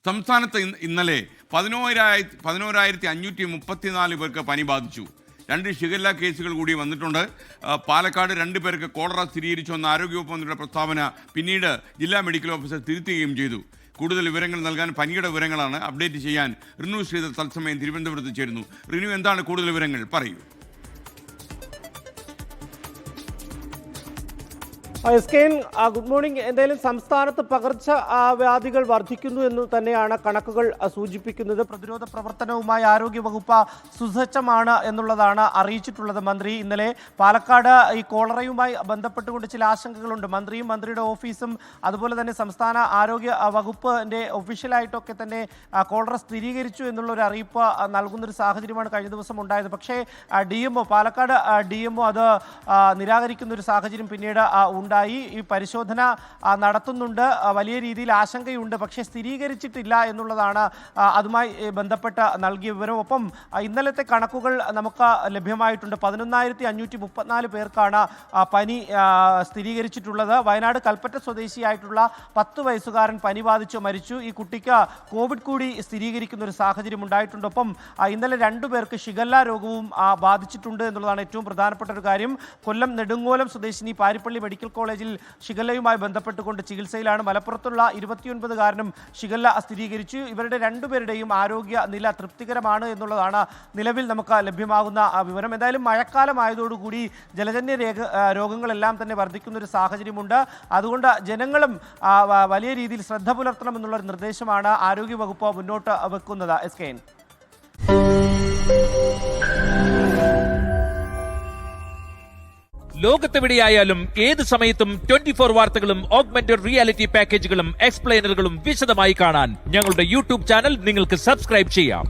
സംസ്ഥാനത്ത് ഇന്നലെ 11,534 പേർക്ക് പനി ബാധിച്ചു. 2 ഷിഗല്ല കേസുകൾ കൂടി വന്നിട്ടുണ്ട്. പാലക്കാട് 2 പേർക്ക് കോളറ സ്ഥിരീകരിച്ചുവെന്ന ആരോഗ്യവകുപ്പ് മന്ത്രിയുടെ പ്രസ്താവന പിന്നീട് ജില്ലാ മെഡിക്കൽ ഓഫീസർ തിരുത്തുകയും ചെയ്തു. കൂടുതൽ വിവരങ്ങൾ നൽകാൻ പനിയുടെ വിവരങ്ങളാണ് അപ്ഡേറ്റ് ചെയ്യാൻ റിനു ശ്രീധർ തത്സമയം തിരുവനന്തപുരത്ത് ചേരുന്നു. റിനു, എന്താണ് കൂടുതൽ വിവരങ്ങൾ? പറയൂ. Good morning. എന്തായാലും സംസ്ഥാനത്ത് പകർച്ച വ്യാധികൾ വർദ്ധിക്കുന്നു എന്ന് തന്നെയാണ് കണക്കുകൾ സൂചിപ്പിക്കുന്നത്. പ്രതിരോധ പ്രവർത്തനവുമായി ആരോഗ്യവകുപ്പ് സുസജ്ജമാണ് എന്നുള്ളതാണ് അറിയിച്ചിട്ടുള്ളത് മന്ത്രി. ഇന്നലെ പാലക്കാട് ഈ കോളറയുമായി ബന്ധപ്പെട്ടുകൊണ്ട് ചില ആശങ്കകളുണ്ട്. മന്ത്രിയും മന്ത്രിയുടെ ഓഫീസും അതുപോലെ തന്നെ സംസ്ഥാന ആരോഗ്യ വകുപ്പിൻ്റെ ഒഫീഷ്യലായിട്ടൊക്കെ തന്നെ കോളറ സ്ഥിരീകരിച്ചു എന്നുള്ള ഒരു അറിയിപ്പ് നൽകുന്നൊരു സാഹചര്യമാണ് കഴിഞ്ഞ ദിവസം ഉണ്ടായത്. പക്ഷേ പാലക്കാട് DMO അത് നിരാകരിക്കുന്ന ഒരു സാഹചര്യം പിന്നീട് ഉണ്ടായി. ഈ പരിശോധന നടത്തുന്നുണ്ട്, വലിയ രീതിയിൽ ആശങ്കയുണ്ട്, പക്ഷേ സ്ഥിരീകരിച്ചിട്ടില്ല എന്നുള്ളതാണ് അതുമായി ബന്ധപ്പെട്ട് നൽകിയ വിവരം. ഒപ്പം ഇന്നലത്തെ കണക്കുകൾ നമുക്ക് ലഭ്യമായിട്ടുണ്ട്. 11,534 പേർക്കാണ് പനി സ്ഥിരീകരിച്ചിട്ടുള്ളത്. വയനാട് കൽപ്പറ്റ സ്വദേശിയായിട്ടുള്ള 10 വയസ്സുകാരൻ പനി ബാധിച്ച് മരിച്ചു. ഈ കുട്ടിക്ക് കോവിഡ് കൂടി സ്ഥിരീകരിക്കുന്ന ഒരു സാഹചര്യം ഉണ്ടായിട്ടുണ്ട്. ഒപ്പം ഇന്നലെ 2 പേർക്ക് ഷിഗല്ല രോഗവും ബാധിച്ചിട്ടുണ്ട് എന്നുള്ളതാണ് ഏറ്റവും പ്രധാനപ്പെട്ട ഒരു കാര്യം. കൊല്ലം നെടുങ്ങോലം സ്വദേശിനി പാരിപ്പള്ളി മെഡിക്കൽ കോളേജിൽ ഷിഗല്ലയുമായി ബന്ധപ്പെട്ടുകൊണ്ട് ചികിത്സയിലാണ്. മലപ്പുറത്തുള്ള 29കാരനും ഷിഗല്ല സ്ഥിരീകരിച്ചു. ഇവരുടെ 2 പേരുടെയും ആരോഗ്യ നില തൃപ്തികരമാണ് എന്നുള്ളതാണ് നിലവിൽ നമുക്ക് ലഭ്യമാകുന്ന വിവരം. എന്തായാലും മഴക്കാലമായതോടുകൂടി ജലജന്യ രോഗങ്ങളെല്ലാം തന്നെ വർദ്ധിക്കുന്ന ഒരു സാഹചര്യമുണ്ട്. അതുകൊണ്ട് ജനങ്ങളും വലിയ രീതിയിൽ ശ്രദ്ധ പുലർത്തണം എന്നുള്ളൊരു നിർദ്ദേശമാണ് ആരോഗ്യവകുപ്പ് മുന്നോട്ട് വെക്കുന്നത്. SKN ലോകത്തെവിടെയായാലും ഏത് സമയത്തും 24 വാർത്തകളും ഓഗ്മെന്റഡ് റിയാലിറ്റി പാക്കേജുകളും എക്സ്പ്ലെയിനറുകളും വിശദമായി കാണാൻ ഞങ്ങളുടെ യൂട്യൂബ് ചാനൽ നിങ്ങൾക്ക് സബ്സ്ക്രൈബ് ചെയ്യാം.